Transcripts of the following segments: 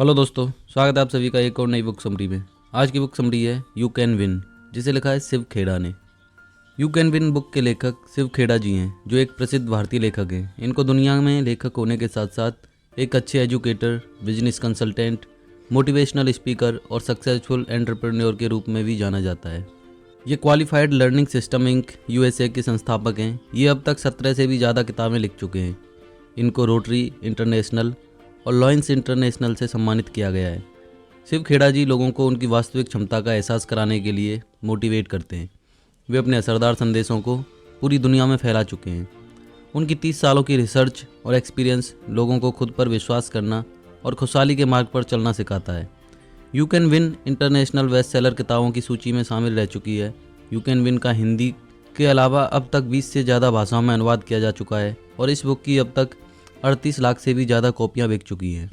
Hello दोस्तों, स्वागत है आप सभी का एक और नई बुक समरी में। आज की बुक समरी है यू कैन विन, जिसे लिखा है शिव खेड़ा ने। यू कैन विन बुक के लेखक शिव खेड़ा जी हैं, जो एक प्रसिद्ध भारतीय लेखक हैं। इनको दुनिया में लेखक होने के साथ साथ एक अच्छे educator, business consultant, motivational speaker और सक्सेसफुल एंटरप्रेन्योर के रूप में भी जाना जाता है। ये qualified learning system Inc USA के संस्थापक हैं। ये अब तक 17 से भी ज़्यादा किताबें लिख चुके हैं। इनको रोटरी इंटरनेशनल और लॉयंस इंटरनेशनल से सम्मानित किया गया है। शिव खेड़ा जी लोगों को उनकी वास्तविक क्षमता का एहसास कराने के लिए मोटिवेट करते हैं। वे अपने असरदार संदेशों को पूरी दुनिया में फैला चुके हैं। उनकी 30 सालों की रिसर्च और एक्सपीरियंस लोगों को खुद पर विश्वास करना और खुशहाली के मार्ग पर चलना सिखाता है। You can win international best seller किताबों की सूची में शामिल रह चुकी है। यू कैन विन का हिंदी के अलावा अब तक 20 से ज़्यादा भाषाओं में अनुवाद किया जा चुका है और इस बुक की अब तक 38 लाख से भी ज़्यादा कॉपियाँ बिक चुकी हैं।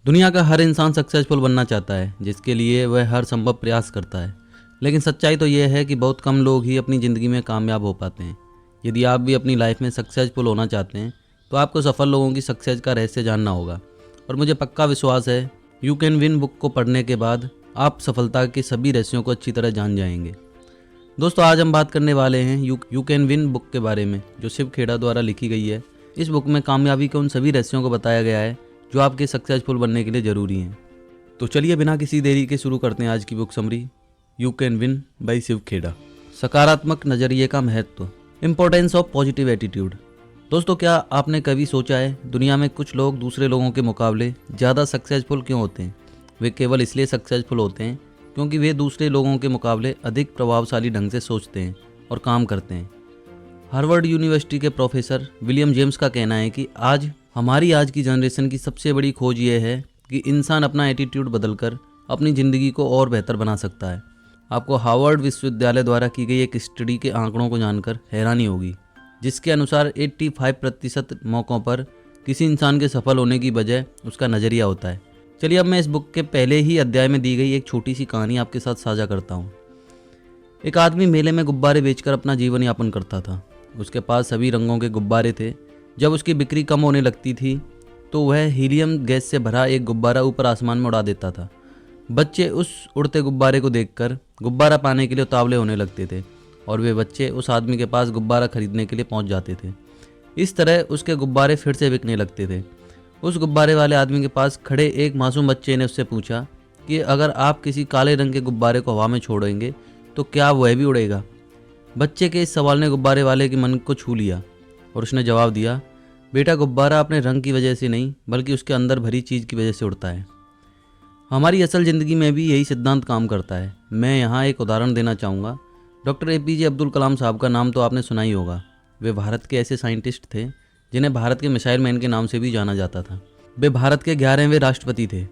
दुनिया का हर इंसान सक्सेसफुल बनना चाहता है, जिसके लिए वह हर संभव प्रयास करता है। लेकिन सच्चाई तो यह है कि बहुत कम लोग ही अपनी ज़िंदगी में कामयाब हो पाते हैं। यदि आप भी अपनी लाइफ में सक्सेसफुल होना चाहते हैं तो आपको सफल लोगों की सक्सेस का रहस्य जानना होगा। और मुझे पक्का विश्वास है यू कैन विन बुक को पढ़ने के बाद आप सफलता के सभी रहस्यों को अच्छी तरह जान जाएंगे। दोस्तों, आज हम बात करने वाले हैं यू कैन विन बुक के बारे में, जो शिव खेड़ा द्वारा लिखी गई है। इस बुक में कामयाबी के उन सभी रहस्यों को बताया गया है जो आपके सक्सेसफुल बनने के लिए ज़रूरी हैं। तो चलिए बिना किसी देरी के शुरू करते हैं आज की book summary, you can win by Shiv Khera. सकारात्मक नज़रिए का महत्व, इम्पोर्टेंस ऑफ पॉजिटिव एटीट्यूड। दोस्तों, क्या आपने कभी सोचा है दुनिया में कुछ लोग दूसरे लोगों के मुकाबले ज़्यादा सक्सेसफुल क्यों होते हैं? वे केवल इसलिए सक्सेसफुल होते हैं क्योंकि वे दूसरे लोगों के मुकाबले अधिक प्रभावशाली ढंग से सोचते हैं और काम करते हैं। हार्वर्ड यूनिवर्सिटी के प्रोफेसर विलियम जेम्स का कहना है कि आज की जनरेशन की सबसे बड़ी खोज ये है कि इंसान अपना एटीट्यूड बदलकर अपनी ज़िंदगी को और बेहतर बना सकता है। आपको हार्वर्ड विश्वविद्यालय द्वारा की गई एक स्टडी के आंकड़ों को जानकर हैरानी होगी, जिसके अनुसार 85% मौक़ों पर किसी इंसान के सफल होने की वजह उसका नज़रिया होता है। चलिए अब मैं इस बुक के पहले ही अध्याय में दी गई एक छोटी सी कहानी आपके साथ साझा करता हूँ। एक आदमी मेले में गुब्बारे बेचकर अपना जीवन यापन करता था। उसके पास सभी रंगों के गुब्बारे थे। जब उसकी बिक्री कम होने लगती थी तो वह हीलियम गैस से भरा एक गुब्बारा ऊपर आसमान में उड़ा देता था। बच्चे उस उड़ते गुब्बारे को देखकर गुब्बारा पाने के लिए उतावले होने लगते थे और वे बच्चे उस आदमी के पास गुब्बारा खरीदने के लिए पहुंच जाते थे। इस तरह उसके गुब्बारे फिर से बिकने लगते थे। उस गुब्बारे वाले आदमी के पास खड़े एक मासूम बच्चे ने उससे पूछा कि अगर आप किसी काले रंग के गुब्बारे को हवा में छोड़ेंगे तो क्या वह भी उड़ेगा? बच्चे के इस सवाल ने गुब्बारे वाले के मन को छू लिया और उसने जवाब दिया, बेटा, गुब्बारा अपने रंग की वजह से नहीं बल्कि उसके अंदर भरी चीज़ की वजह से उड़ता है। हमारी असल ज़िंदगी में भी यही सिद्धांत काम करता है। मैं यहाँ एक उदाहरण देना चाहूँगा। डॉक्टर APJ अब्दुल कलाम साहब का नाम तो आपने सुना ही होगा। वे भारत के ऐसे साइंटिस्ट थे जिन्हें भारत के मिसाइल मैन के नाम से भी जाना जाता था। वे भारत के 11वें राष्ट्रपति थे।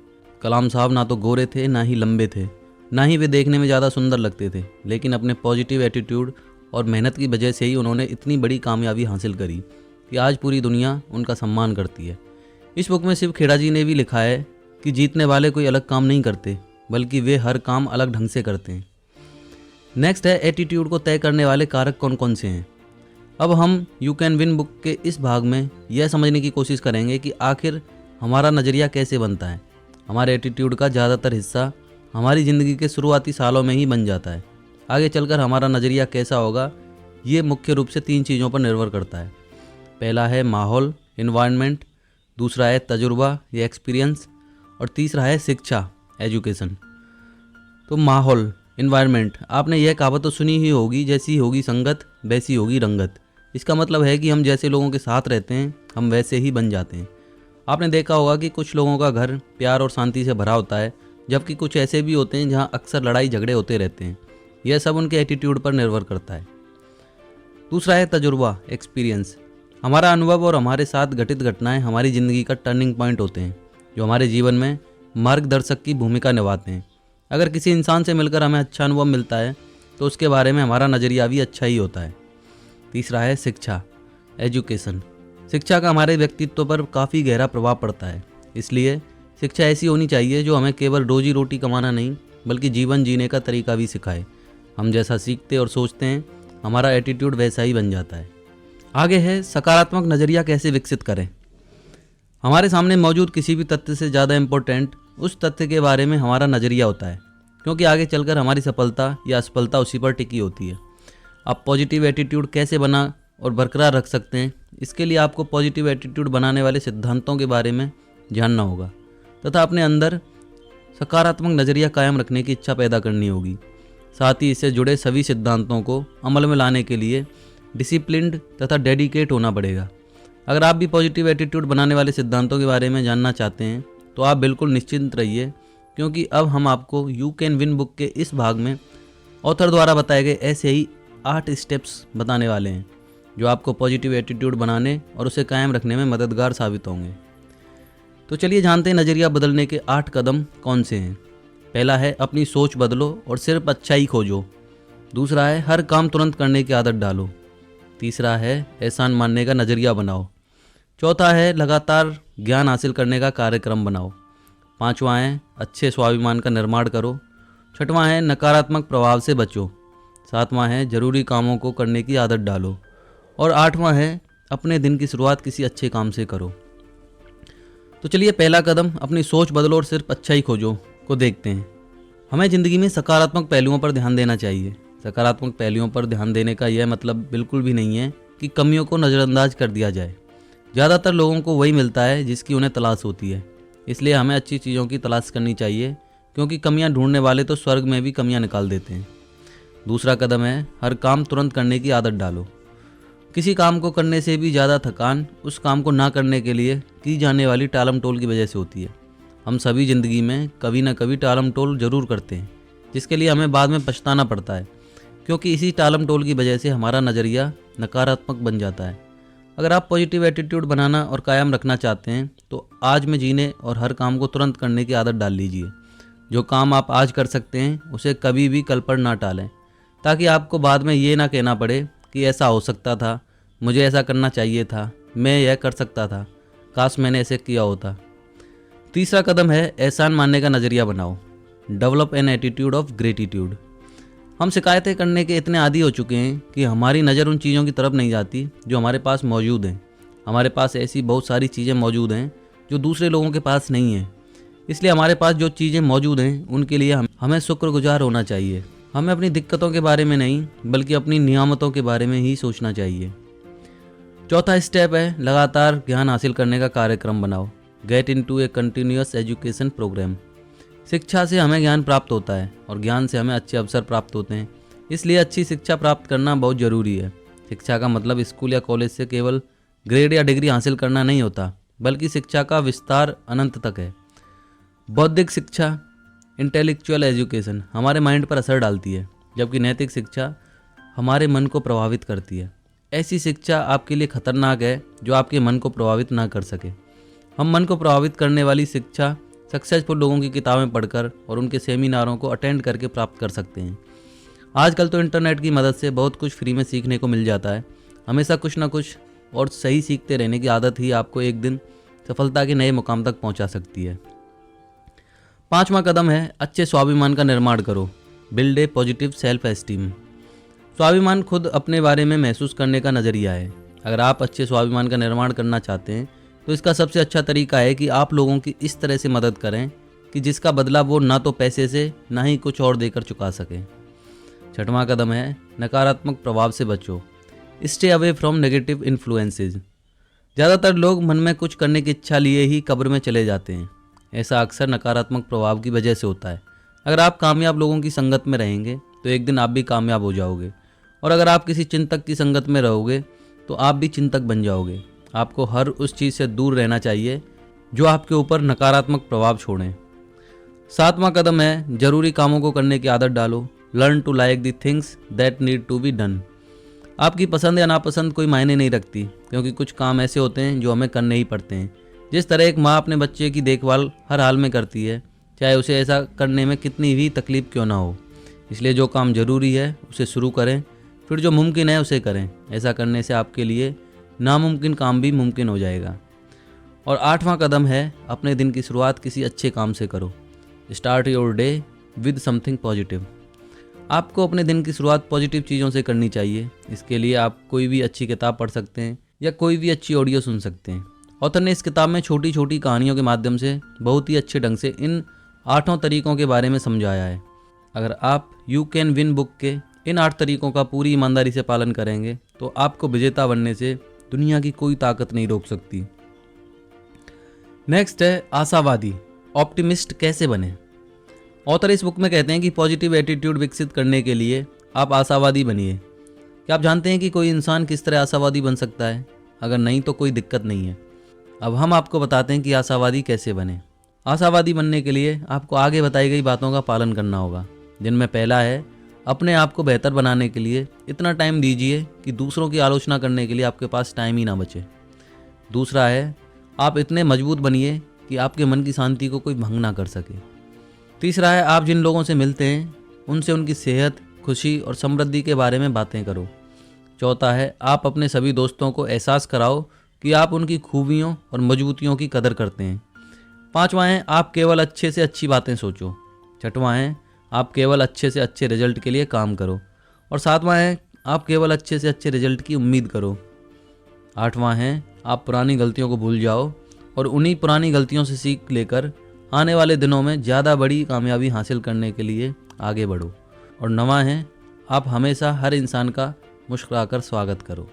कलाम साहब ना तो गोरे थे, ना ही लंबे थे, ना ही वे देखने में ज़्यादा सुंदर लगते थे, लेकिन अपने पॉजिटिव एटीट्यूड और मेहनत की वजह से ही उन्होंने इतनी बड़ी कामयाबी हासिल करी कि आज पूरी दुनिया उनका सम्मान करती है। इस बुक में शिव खेड़ा जी ने भी लिखा है कि जीतने वाले कोई अलग काम नहीं करते, बल्कि वे हर काम अलग ढंग से करते हैं। नेक्स्ट है एटीट्यूड को तय करने वाले कारक कौन कौन से हैं। अब हम यू कैन विन बुक के इस भाग में यह समझने की कोशिश करेंगे कि आखिर हमारा नज़रिया कैसे बनता है। हमारे एटीट्यूड का ज़्यादातर हिस्सा हमारी ज़िंदगी के शुरुआती सालों में ही बन जाता है। आगे चलकर हमारा नज़रिया कैसा होगा, ये मुख्य रूप से 3 चीज़ों पर निर्भर करता है। पहला है माहौल, इन्वायरमेंट, दूसरा है तजुर्बा या एक्सपीरियंस, और तीसरा है शिक्षा, एजुकेशन। तो माहौल, इन्वायरमेंट, आपने यह कहावत तो सुनी ही होगी, जैसी होगी संगत वैसी होगी रंगत। इसका मतलब है कि हम जैसे लोगों के साथ रहते हैं हम वैसे ही बन जाते हैं। आपने देखा होगा कि कुछ लोगों का घर प्यार और शांति से भरा होता है, जबकि कुछ ऐसे भी होते हैं जहाँ अक्सर लड़ाई झगड़े होते रहते हैं। यह सब उनके एटीट्यूड पर निर्भर करता है। दूसरा है तजुर्बा, एक्सपीरियंस। हमारा अनुभव और हमारे साथ घटित घटनाएं हमारी ज़िंदगी का टर्निंग पॉइंट होते हैं, जो हमारे जीवन में मार्गदर्शक की भूमिका निभाते हैं। अगर किसी इंसान से मिलकर हमें अच्छा अनुभव मिलता है तो उसके बारे में हमारा नज़रिया भी अच्छा ही होता है। तीसरा है शिक्षा, एजुकेशन। शिक्षा का हमारे व्यक्तित्व पर काफ़ी गहरा प्रभाव पड़ता है। इसलिए शिक्षा ऐसी होनी चाहिए जो हमें केवल रोजी रोटी कमाना नहीं बल्कि जीवन जीने का तरीका भी सिखाए। हम जैसा सीखते और सोचते हैं हमारा एटीट्यूड वैसा ही बन जाता है। आगे है सकारात्मक नज़रिया कैसे विकसित करें। हमारे सामने मौजूद किसी भी तथ्य से ज़्यादा इम्पोर्टेंट उस तथ्य के बारे में हमारा नज़रिया होता है, क्योंकि आगे चलकर हमारी सफलता या असफलता उसी पर टिकी होती है। आप पॉजिटिव एटीट्यूड कैसे बना और बरकरार रख सकते हैं, इसके लिए आपको पॉजिटिव एटीट्यूड बनाने वाले सिद्धांतों के बारे में जानना होगा तथा अपने अंदर सकारात्मक नज़रिया कायम रखने की इच्छा पैदा करनी होगी। साथ ही इससे जुड़े सभी सिद्धांतों को अमल में लाने के लिए डिसिप्लिन्ड तथा डेडिकेट होना पड़ेगा। अगर आप भी पॉजिटिव एटीट्यूड बनाने वाले सिद्धांतों के बारे में जानना चाहते हैं तो आप बिल्कुल निश्चिंत रहिए, क्योंकि अब हम आपको यू कैन विन बुक के इस भाग में ऑथर द्वारा बताए गए ऐसे ही 8 स्टेप्स बताने वाले हैं जो आपको पॉजिटिव एटीट्यूड बनाने और उसे कायम रखने में मददगार साबित होंगे। तो चलिए जानते हैं नज़रिया बदलने के 8 कदम कौन से हैं। पहला है अपनी सोच बदलो और सिर्फ अच्छाई खोजो। दूसरा है हर काम तुरंत करने की आदत डालो। तीसरा है एहसान मानने का नज़रिया बनाओ। चौथा है लगातार ज्ञान हासिल करने का कार्यक्रम बनाओ। पांचवा है अच्छे स्वाभिमान का निर्माण करो। छठवां है नकारात्मक प्रभाव से बचो। सातवां है ज़रूरी कामों को करने की आदत डालो। और आठवां है अपने दिन की शुरुआत किसी अच्छे काम से करो। तो चलिए पहला कदम अपनी सोच बदलो और सिर्फ अच्छा ही खोजो को देखते हैं। हमें ज़िंदगी में सकारात्मक पहलुओं पर ध्यान देना चाहिए। सकारात्मक पहलुओं पर ध्यान देने का यह मतलब बिल्कुल भी नहीं है कि कमियों को नज़रअंदाज कर दिया जाए। ज़्यादातर लोगों को वही मिलता है जिसकी उन्हें तलाश होती है, इसलिए हमें अच्छी चीज़ों की तलाश करनी चाहिए, क्योंकि कमियां ढूंढने वाले तो स्वर्ग में भी कमियां निकाल देते हैं। दूसरा कदम है हर काम तुरंत करने की आदत डालो। किसी काम को करने से भी ज़्यादा थकान उस काम को ना करने के लिए की जाने वाली टालम टोल की वजह से होती है। हम सभी ज़िंदगी में कभी ना कभी टालम टोल ज़रूर करते हैं, जिसके लिए हमें बाद में पछताना पड़ता है, क्योंकि इसी टालम टोल की वजह से हमारा नज़रिया नकारात्मक बन जाता है। अगर आप पॉजिटिव एटीट्यूड बनाना और कायम रखना चाहते हैं तो आज में जीने और हर काम को तुरंत करने की आदत डाल लीजिए। जो काम आप आज कर सकते हैं उसे कभी भी कल पर ना टालें, ताकि आपको बाद में ये ना कहना पड़े कि ऐसा हो सकता था, मुझे ऐसा करना चाहिए था, मैं यह कर सकता था, काश मैंने ऐसे किया होता। तीसरा कदम है एहसान मानने का नज़रिया बनाओ। Develop an attitude of gratitude. हम शिकायतें करने के इतने आदी हो चुके हैं कि हमारी नज़र उन चीज़ों की तरफ नहीं जाती जो हमारे पास मौजूद हैं। हमारे पास ऐसी बहुत सारी चीज़ें मौजूद हैं जो दूसरे लोगों के पास नहीं हैं। इसलिए हमारे पास जो चीज़ें मौजूद हैं उनके लिए हमें शुक्रगुजार होना चाहिए। हमें अपनी दिक्कतों के बारे में नहीं बल्कि अपनी नियामतों के बारे में ही सोचना चाहिए। चौथा स्टेप है लगातार ज्ञान हासिल करने का कार्यक्रम बनाओ। Get into a continuous education programme. शिक्षा से हमें ज्ञान प्राप्त होता है और ज्ञान से हमें अच्छे अवसर प्राप्त होते हैं, इसलिए अच्छी शिक्षा प्राप्त करना बहुत ज़रूरी है। शिक्षा का मतलब स्कूल या कॉलेज से केवल ग्रेड या डिग्री हासिल करना नहीं होता, बल्कि शिक्षा का विस्तार अनंत तक है। बौद्धिक शिक्षा इंटेलेक्चुअल एजुकेशन हमारे माइंड पर असर डालती है, जबकि नैतिक शिक्षा हमारे मन को प्रभावित करती है। ऐसी शिक्षा आपके लिए खतरनाक है जो आपके मन को प्रभावित ना कर सके। हम मन को प्रभावित करने वाली शिक्षा सक्सेसफुल लोगों की किताबें पढ़कर और उनके सेमिनारों को अटेंड करके प्राप्त कर सकते हैं। आजकल तो इंटरनेट की मदद से बहुत कुछ फ्री में सीखने को मिल जाता है। हमेशा कुछ ना कुछ और सही सीखते रहने की आदत ही आपको एक दिन सफलता के नए मुकाम तक पहुंचा सकती है। पांचवा कदम है अच्छे स्वाभिमान का निर्माण करो। Build a positive self esteem. स्वाभिमान खुद अपने बारे में महसूस करने का नज़रिया है। अगर आप अच्छे स्वाभिमान का निर्माण करना चाहते हैं तो इसका सबसे अच्छा तरीका है कि आप लोगों की इस तरह से मदद करें कि जिसका बदला वो ना तो पैसे से ना ही कुछ और देकर चुका सकें। छठवां कदम है नकारात्मक प्रभाव से बचो। Stay away from negative influences. ज़्यादातर लोग मन में कुछ करने की इच्छा लिए ही कब्र में चले जाते हैं। ऐसा अक्सर नकारात्मक प्रभाव की वजह से होता है। अगर आप कामयाब लोगों की संगत में रहेंगे तो एक दिन आप भी कामयाब हो जाओगे, और अगर आप किसी चिंतक की संगत में रहोगे तो आप भी चिंतक बन जाओगे। आपको हर उस चीज़ से दूर रहना चाहिए जो आपके ऊपर नकारात्मक प्रभाव छोड़ें। सातवां कदम है ज़रूरी कामों को करने की आदत डालो। Learn to like the things that need to be done. आपकी पसंद या नापसंद कोई मायने नहीं रखती, क्योंकि कुछ काम ऐसे होते हैं जो हमें करने ही पड़ते हैं। जिस तरह एक माँ अपने बच्चे की देखभाल हर हाल में करती है, चाहे उसे ऐसा करने में कितनी भी तकलीफ क्यों ना हो। इसलिए जो काम ज़रूरी है उसे शुरू करें, फिर जो मुमकिन है उसे करें। ऐसा करने से आपके लिए नामुमकिन काम भी मुमकिन हो जाएगा। और आठवां कदम है अपने दिन की शुरुआत किसी अच्छे काम से करो। Start your day with something positive. आपको अपने दिन की शुरुआत पॉजिटिव चीज़ों से करनी चाहिए। इसके लिए आप कोई भी अच्छी किताब पढ़ सकते हैं या कोई भी अच्छी ऑडियो सुन सकते हैं। ऑथर ने इस किताब में छोटी छोटी कहानियों के माध्यम से बहुत ही अच्छे ढंग से इन 8 तरीकों के बारे में समझाया है। अगर आप यू कैन विन बुक के इन 8 तरीकों का पूरी ईमानदारी से पालन करेंगे तो आपको विजेता बनने से दुनिया की कोई ताकत नहीं रोक सकती। नेक्स्ट है आशावादी, ऑप्टिमिस्ट कैसे बने। ऑथर इस बुक में कहते हैं कि पॉजिटिव एटीट्यूड विकसित करने के लिए आप आशावादी बनिए। क्या आप जानते हैं कि कोई इंसान किस तरह आशावादी बन सकता है? अगर नहीं तो कोई दिक्कत नहीं है। अब हम आपको बताते हैं कि आशावादी कैसे बने। आशावादी बनने के लिए आपको आगे बताई गई बातों का पालन करना होगा, जिनमें पहला है अपने आप को बेहतर बनाने के लिए इतना टाइम दीजिए कि दूसरों की आलोचना करने के लिए आपके पास टाइम ही ना बचे। दूसरा है आप इतने मजबूत बनिए कि आपके मन की शांति को कोई भंग ना कर सके। तीसरा है आप जिन लोगों से मिलते हैं उनसे उनकी सेहत, खुशी और समृद्धि के बारे में बातें करो। चौथा है आप अपने सभी दोस्तों को एहसास कराओ कि आप उनकी खूबियों और मजबूतियों की कदर करते हैं। पांचवा है आप केवल अच्छे से अच्छी बातें सोचो। छठवां है आप केवल अच्छे से अच्छे रिजल्ट के लिए काम करो। और सातवां है आप केवल अच्छे से अच्छे रिजल्ट की उम्मीद करो। आठवां है आप पुरानी गलतियों को भूल जाओ और उन्हीं पुरानी गलतियों से सीख लेकर आने वाले दिनों में ज़्यादा बड़ी कामयाबी हासिल करने के लिए आगे बढ़ो। और नवां है आप हमेशा हर इंसान का मुस्कुराकर स्वागत करो।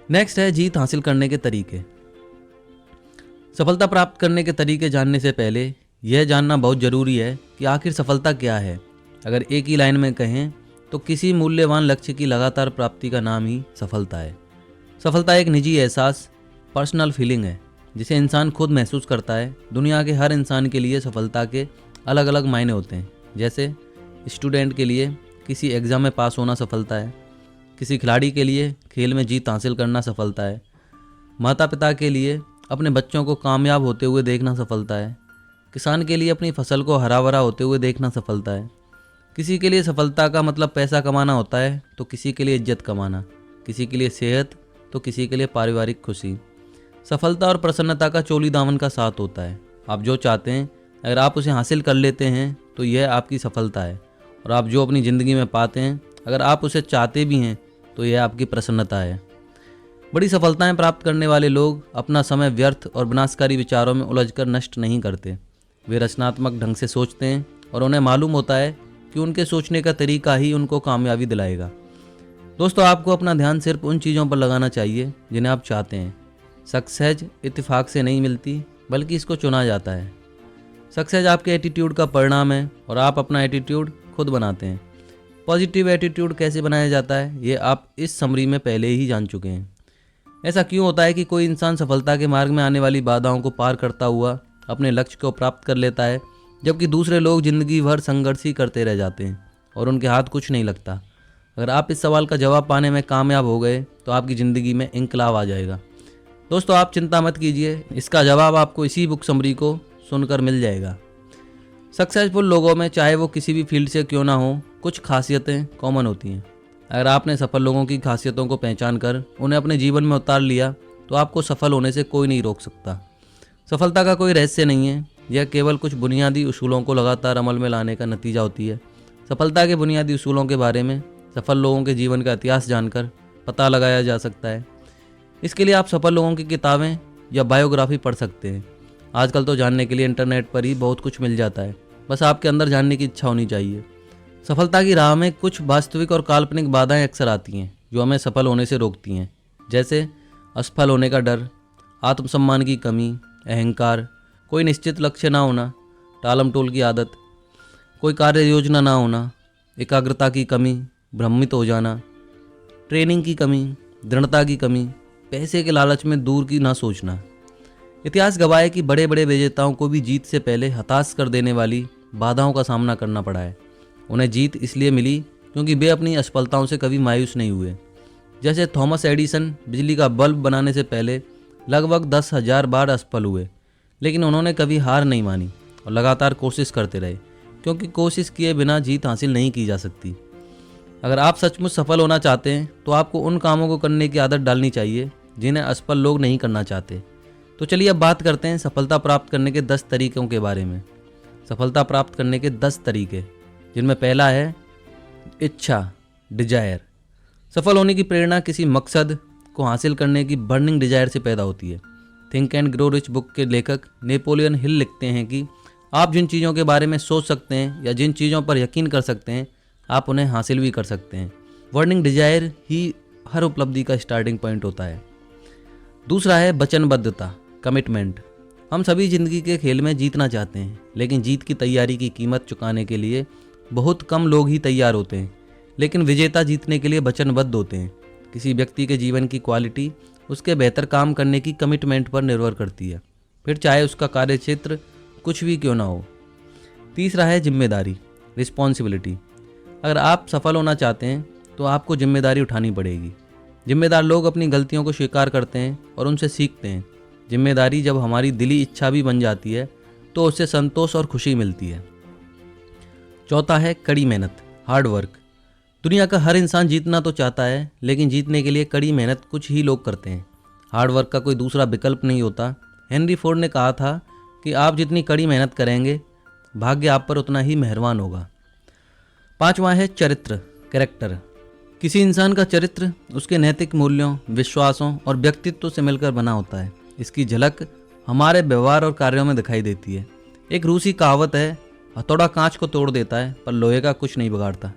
नेक्स्ट है जीत हासिल करने के तरीके। सफलता प्राप्त करने के तरीके जानने से पहले यह जानना बहुत ज़रूरी है कि आखिर सफलता क्या है। अगर एक ही लाइन में कहें तो किसी मूल्यवान लक्ष्य की लगातार प्राप्ति का नाम ही सफलता है। सफलता एक निजी एहसास, पर्सनल फीलिंग है जिसे इंसान खुद महसूस करता है। दुनिया के हर इंसान के लिए सफलता के अलग अलग मायने होते हैं। जैसे स्टूडेंट के लिए किसी एग्ज़ाम में पास होना सफलता है, किसी खिलाड़ी के लिए खेल में जीत हासिल करना सफलता है, माता पिता के लिए अपने बच्चों को कामयाब होते हुए देखना सफलता है, किसान के लिए अपनी फसल को हरा भरा होते हुए देखना सफलता है। किसी के लिए सफलता का मतलब पैसा कमाना होता है तो किसी के लिए इज्जत कमाना, किसी के लिए सेहत तो किसी के लिए पारिवारिक खुशी। सफलता और प्रसन्नता का चोली दामन का साथ होता है। आप जो चाहते हैं अगर आप उसे हासिल कर लेते हैं तो यह आपकी सफलता है, और आप जो अपनी ज़िंदगी में पाते हैं अगर आप उसे चाहते भी हैं तो यह आपकी प्रसन्नता है। बड़ी सफलताएं प्राप्त करने वाले लोग अपना समय व्यर्थ और विनाशकारी विचारों में उलझकर नष्ट नहीं करते। वे रचनात्मक ढंग से सोचते हैं और उन्हें मालूम होता है कि उनके सोचने का तरीका ही उनको कामयाबी दिलाएगा। दोस्तों, आपको अपना ध्यान सिर्फ उन चीज़ों पर लगाना चाहिए जिन्हें आप चाहते हैं। सक्सेस इत्तेफाक से नहीं मिलती बल्कि इसको चुना जाता है। सक्सेस आपके एटीट्यूड का परिणाम है और आप अपना एटीट्यूड खुद बनाते हैं। पॉजिटिव एटीट्यूड कैसे बनाया जाता है ये आप इस समरी में पहले ही जान चुके हैं। ऐसा क्यों होता है कि कोई इंसान सफलता के मार्ग में आने वाली बाधाओं को पार करता हुआ अपने लक्ष्य को प्राप्त कर लेता है, जबकि दूसरे लोग जिंदगी भर संघर्ष ही करते रह जाते हैं और उनके हाथ कुछ नहीं लगता। अगर आप इस सवाल का जवाब पाने में कामयाब हो गए तो आपकी ज़िंदगी में इंकलाब आ जाएगा। दोस्तों, आप चिंता मत कीजिए, इसका जवाब आपको इसी बुक समरी को सुनकर मिल जाएगा। सक्सेसफुल लोगों में, चाहे वो किसी भी फील्ड से क्यों ना हो, कुछ खासियतें कॉमन होती हैं। अगर आपने सफल लोगों की खासियतों को पहचान कर उन्हें अपने जीवन में उतार लिया तो आपको सफल होने से कोई नहीं रोक सकता। सफलता का कोई रहस्य नहीं है, यह केवल कुछ बुनियादी उसूलों को लगातार अमल में लाने का नतीजा होती है। सफलता के बुनियादी उसूलों के बारे में सफल लोगों के जीवन का इतिहास जानकर पता लगाया जा सकता है। इसके लिए आप सफल लोगों की किताबें या बायोग्राफी पढ़ सकते हैं। आजकल तो जानने के लिए इंटरनेट पर ही बहुत कुछ मिल जाता है, बस आपके अंदर जानने की इच्छा होनी चाहिए। सफलता की राह में कुछ वास्तविक और काल्पनिक बाधाएं अक्सर आती हैं जो हमें सफल होने से रोकती हैं, जैसे असफल होने का डर, आत्मसम्मान की कमी, अहंकार, कोई निश्चित लक्ष्य ना होना, टालम टोल की आदत, कोई कार्य योजना ना होना, एकाग्रता की कमी, भ्रमित हो जाना, ट्रेनिंग की कमी, दृढ़ता की कमी, पैसे के लालच में दूर की ना सोचना। इतिहास गवाह है कि बड़े बड़े विजेताओं को भी जीत से पहले हताश कर देने वाली बाधाओं का सामना करना पड़ा है। उन्हें जीत इसलिए मिली क्योंकि वे अपनी असफलताओं से कभी मायूस नहीं हुए। जैसे थॉमस एडिसन बिजली का बल्ब बनाने से पहले लगभग 10,000 बार असफल हुए, लेकिन उन्होंने कभी हार नहीं मानी और लगातार कोशिश करते रहे, क्योंकि कोशिश किए बिना जीत हासिल नहीं की जा सकती। अगर आप सचमुच सफल होना चाहते हैं तो आपको उन कामों को करने की आदत डालनी चाहिए जिन्हें असफल लोग नहीं करना चाहते। तो चलिए अब बात करते हैं सफलता प्राप्त करने के 10 तरीकों के बारे में। सफलता प्राप्त करने के 10 तरीके, जिनमें पहला है इच्छा, डिजायर। सफल होने की प्रेरणा किसी मकसद को हासिल करने की बर्निंग डिजायर से पैदा होती है। Think and grow rich book के लेखक नेपोलियन हिल लिखते हैं कि आप जिन चीज़ों के बारे में सोच सकते हैं या जिन चीज़ों पर यकीन कर सकते हैं, आप उन्हें हासिल भी कर सकते हैं। वर्निंग डिजायर ही हर उपलब्धि का स्टार्टिंग पॉइंट होता है। दूसरा है वचनबद्धता, कमिटमेंट। हम सभी ज़िंदगी के खेल में जीतना चाहते हैं, लेकिन जीत की तैयारी की कीमत चुकाने के लिए बहुत कम लोग ही तैयार होते हैं। लेकिन विजेता जीतने के लिए वचनबद्ध होते हैं। किसी व्यक्ति के जीवन की क्वालिटी उसके बेहतर काम करने की कमिटमेंट पर निर्भर करती है, फिर चाहे उसका कार्यक्षेत्र कुछ भी क्यों ना हो। तीसरा है जिम्मेदारी, रिस्पॉन्सिबिलिटी। अगर आप सफल होना चाहते हैं तो आपको जिम्मेदारी उठानी पड़ेगी। जिम्मेदार लोग अपनी गलतियों को स्वीकार करते हैं और उनसे सीखते हैं। जिम्मेदारी जब हमारी दिली इच्छा भी बन जाती है तो उससे संतोष और खुशी मिलती है। चौथा है कड़ी मेहनत, हार्ड वर्क। दुनिया का हर इंसान जीतना तो चाहता है, लेकिन जीतने के लिए कड़ी मेहनत कुछ ही लोग करते हैं। हार्ड वर्क का कोई दूसरा विकल्प नहीं होता। हेनरी फोर्ड ने कहा था कि आप जितनी कड़ी मेहनत करेंगे, भाग्य आप पर उतना ही मेहरबान होगा। पांचवा है चरित्र, कैरेक्टर। किसी इंसान का चरित्र उसके नैतिक मूल्यों, विश्वासों और व्यक्तित्व से मिलकर बना होता है। इसकी झलक हमारे व्यवहार और कार्यों में दिखाई देती है। एक रूसी कहावत है, हथौड़ा कांच को तोड़ देता है पर लोहे का कुछ नहीं बिगाड़ता।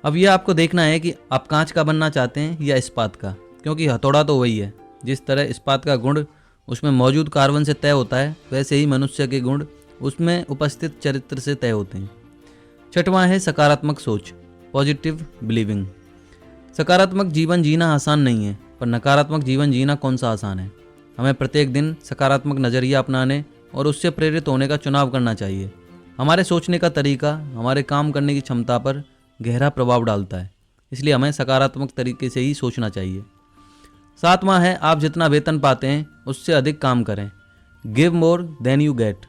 अब यह आपको देखना है कि आप कांच का बनना चाहते हैं या इस्पात का, क्योंकि हथौड़ा तो वही है। जिस तरह इस्पात का गुण उसमें मौजूद कार्बन से तय होता है, वैसे ही मनुष्य के गुण उसमें उपस्थित चरित्र से तय होते हैं। छठवां है सकारात्मक सोच, पॉजिटिव बिलीविंग। सकारात्मक जीवन जीना आसान नहीं है, पर नकारात्मक जीवन जीना कौन सा आसान है। हमें प्रत्येक दिन सकारात्मक नज़रिया अपनाने और उससे प्रेरित होने का चुनाव करना चाहिए। हमारे सोचने का तरीका हमारे काम करने की क्षमता पर गहरा प्रभाव डालता है, इसलिए हमें सकारात्मक तरीके से ही सोचना चाहिए। सातवां है आप जितना वेतन पाते हैं उससे अधिक काम करें, give more than you get.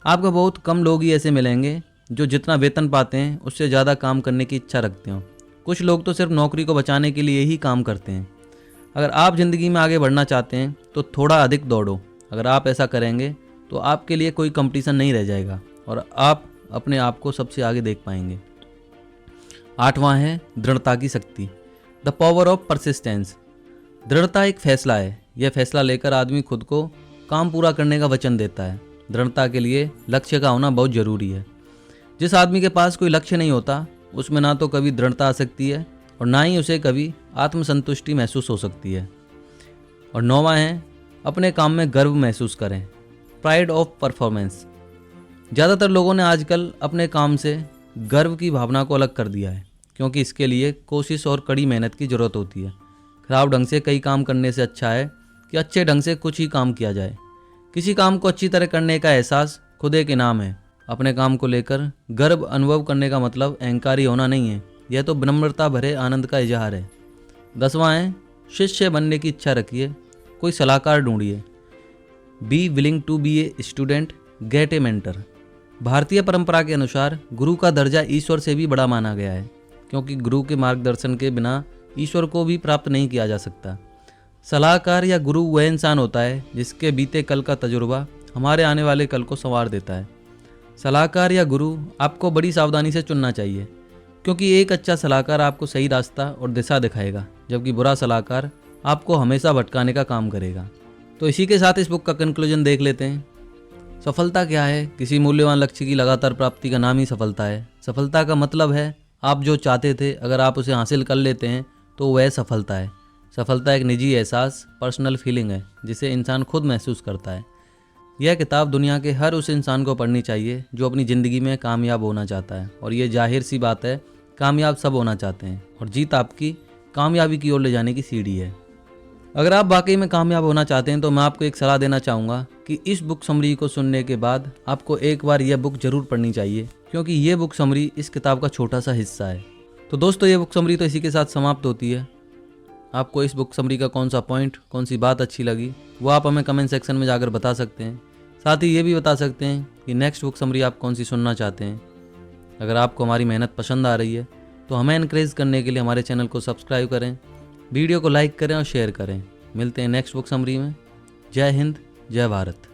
आपको बहुत कम लोग ही ऐसे मिलेंगे जो जितना वेतन पाते हैं उससे ज़्यादा काम करने की इच्छा रखते हो। कुछ लोग तो सिर्फ नौकरी को बचाने के लिए ही काम करते हैं। अगर आप ज़िंदगी में आगे बढ़ना चाहते हैं तो थोड़ा अधिक दौड़ो। अगर आप ऐसा करेंगे तो आपके लिए कोई कंपटीशन नहीं रह जाएगा और आप अपने आप को सबसे आगे देख पाएंगे। आठवां है दृढ़ता की शक्ति, द पावर ऑफ परसिस्टेंस। दृढ़ता एक फैसला है। यह फैसला लेकर आदमी खुद को काम पूरा करने का वचन देता है। दृढ़ता के लिए लक्ष्य का होना बहुत ज़रूरी है। जिस आदमी के पास कोई लक्ष्य नहीं होता उसमें ना तो कभी दृढ़ता आ सकती है और ना ही उसे कभी आत्मसंतुष्टि महसूस हो सकती है। और नौवां है अपने काम में गर्व महसूस करें, प्राइड ऑफ परफॉर्मेंस। ज़्यादातर लोगों ने आजकल अपने काम से गर्व की भावना को अलग कर दिया है, क्योंकि इसके लिए कोशिश और कड़ी मेहनत की ज़रूरत होती है। खराब ढंग से कई काम करने से अच्छा है कि अच्छे ढंग से कुछ ही काम किया जाए। किसी काम को अच्छी तरह करने का एहसास खुद एक इनाम है। अपने काम को लेकर गर्व अनुभव करने का मतलब अहंकारी होना नहीं है, यह तो विनम्रता भरे आनंद का इजहार है। 10वां है शिष्य बनने की इच्छा रखिए, कोई सलाहकार ढूंढिए, be willing to be a student, get a mentor. भारतीय परंपरा के अनुसार गुरु का दर्जा ईश्वर से भी बड़ा माना गया है, क्योंकि गुरु के मार्गदर्शन के बिना ईश्वर को भी प्राप्त नहीं किया जा सकता। सलाहकार या गुरु वह इंसान होता है जिसके बीते कल का तजुर्बा हमारे आने वाले कल को संवार देता है। सलाहकार या गुरु आपको बड़ी सावधानी से चुनना चाहिए, क्योंकि एक अच्छा सलाहकार आपको सही रास्ता और दिशा दिखाएगा, जबकि बुरा सलाहकार आपको हमेशा भटकाने का काम करेगा। तो इसी के साथ इस बुक का कंक्लूजन देख लेते हैं। सफलता क्या है? किसी मूल्यवान लक्ष्य की लगातार प्राप्ति का नाम ही सफलता है। सफलता का मतलब है आप जो चाहते थे अगर आप उसे हासिल कर लेते हैं तो वह सफलता है। सफलता एक निजी एहसास, पर्सनल फीलिंग है जिसे इंसान खुद महसूस करता है। यह किताब दुनिया के हर उस इंसान को पढ़नी चाहिए जो अपनी ज़िंदगी में कामयाब होना चाहता है। और ये जाहिर सी बात है, कामयाब सब होना चाहते हैं और जीत आपकी कामयाबी की ओर ले जाने की सीढ़ी है। अगर आप वाकई में कामयाब होना चाहते हैं तो मैं आपको एक सलाह देना चाहूँगा कि इस बुक समरी को सुनने के बाद आपको एक बार यह बुक ज़रूर पढ़नी चाहिए, क्योंकि ये बुक समरी इस किताब का छोटा सा हिस्सा है। तो दोस्तों, ये बुक समरी तो इसी के साथ समाप्त होती है। आपको इस बुक समरी का कौन सा पॉइंट, कौन सी बात अच्छी लगी वो आप हमें कमेंट सेक्शन में जाकर बता सकते हैं। साथ ही ये भी बता सकते हैं कि नेक्स्ट बुक समरी आप कौन सी सुनना चाहते हैं। अगर आपको हमारी मेहनत पसंद आ रही है तो हमें इनकरेज करने के लिए हमारे चैनल को सब्सक्राइब करें, वीडियो को लाइक करें और शेयर करें। मिलते हैं नेक्स्ट बुक समरी में। जय हिंद, जय भारत।